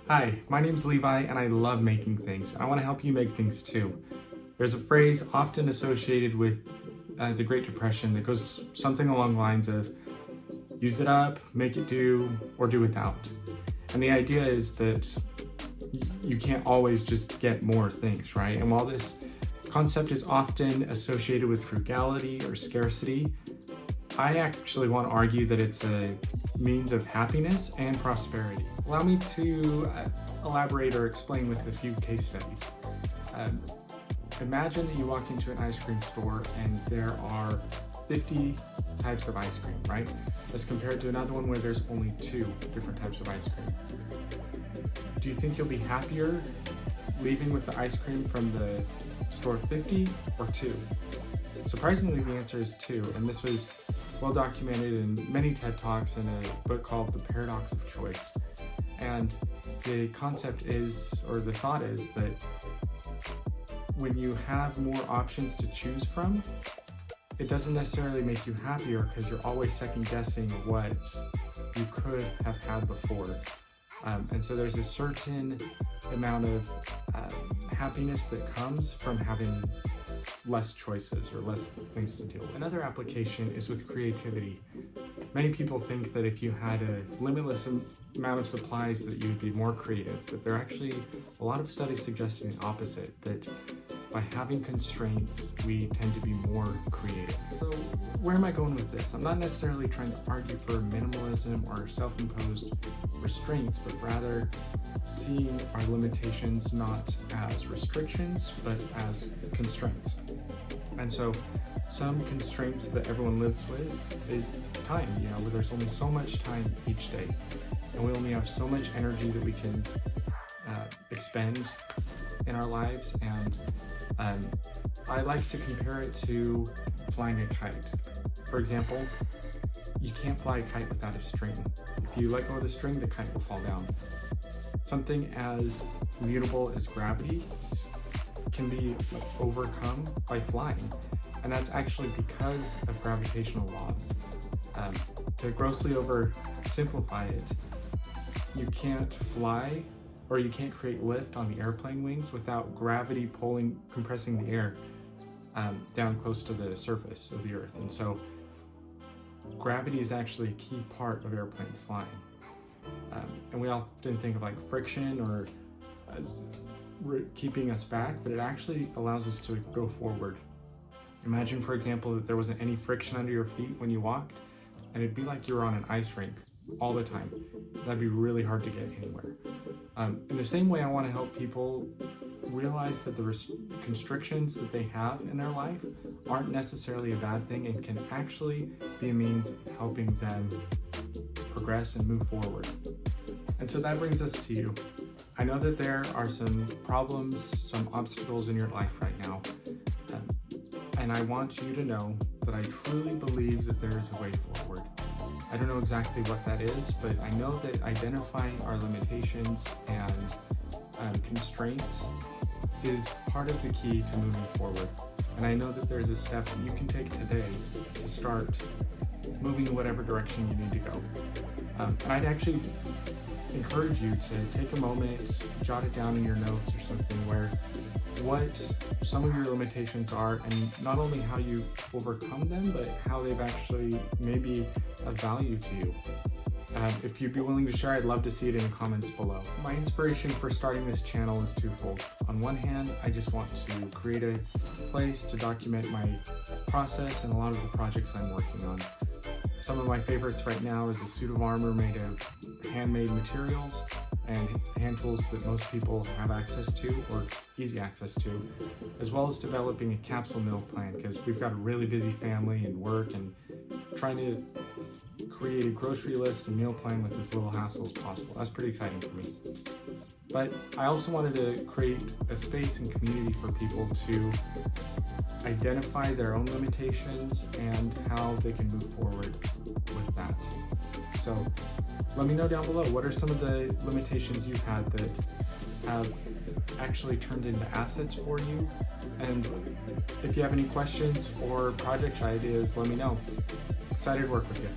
Hi, my name's Levi and I love making things. I want to help you make things too. There's a phrase often associated with the Great Depression that goes something along the lines of use it up, make it do, or do without. And the idea is that you can't always just get more things, right? And while this concept is often associated with frugality or scarcity, I actually want to argue that it's a means of happiness and prosperity. Allow me to elaborate or explain with a few case studies. Imagine that you walk into an ice cream store and there are 50 types of ice cream, right? As compared to another one where there's only 2 different types of ice cream. Do you think you'll be happier leaving with the ice cream from the store 50 or 2? Surprisingly, the answer is 2, and this was well documented in many TED Talks in a book called The Paradox of Choice. And the concept is, or the thought is, that when you have more options to choose from, it doesn't necessarily make you happier because you're always second guessing what you could have had before. And so there's a certain amount of happiness that comes from having less choices or less things to do. Another application is with creativity. Many people think that if you had a limitless amount of supplies that you'd be more creative, but there are actually a lot of studies suggesting the opposite, that by having constraints, we tend to be more creative. So where am I going with this? I'm not necessarily trying to argue for minimalism or self-imposed restraints, but rather seeing our limitations not as restrictions, but as constraints. And so some constraints that everyone lives with is time, where there's only so much time each day. And we only have so much energy that we can expend in our lives. And I like to compare it to flying a kite. For example, you can't fly a kite without a string. If you let go of the string, the kite will fall down. Something as mutable as gravity can be overcome by flying. And that's actually because of gravitational laws. To grossly oversimplify it, you can't fly or you can't create lift on the airplane wings without gravity compressing the air down close to the surface of the earth. And so gravity is actually a key part of airplanes flying. And we often think of like friction or keeping us back, but it actually allows us to go forward. Imagine, for example, that there wasn't any friction under your feet when you walked, and it'd be like you were on an ice rink all the time. That'd be really hard to get anywhere. In the same way, I want to help people realize that the constrictions that they have in their life aren't necessarily a bad thing and can actually be a means of helping them progress and move forward. And so that brings us to you. I know that there are some problems, some obstacles in your life right now. And I want you to know that I truly believe that there is a way forward. I don't know exactly what that is, but I know that identifying our limitations and constraints is part of the key to moving forward. And I know that there's a step that you can take today to start moving in whatever direction you need to go. And I'd actually encourage you to take a moment, jot it down in your notes or something, where what some of your limitations are and not only how you overcome them, but how they've actually maybe of value to you. If you'd be willing to share, I'd love to see it in the comments below. My inspiration for starting this channel is twofold. On one hand, I just want to create a place to document my process and a lot of the projects I'm working on. Some of my favorites right now is a suit of armor made of handmade materials and hand tools that most people have access to or easy access to, as well as developing a capsule meal plan because we've got a really busy family and work, and trying to create a grocery list and meal plan with as little hassle as possible. That's pretty exciting for me. But I also wanted to create a space and community for people to identify their own limitations and how they can move forward with that. So let me know down below, what are some of the limitations you've had that have actually turned into assets for you? And if you have any questions or project ideas, let me know. Excited to work with you.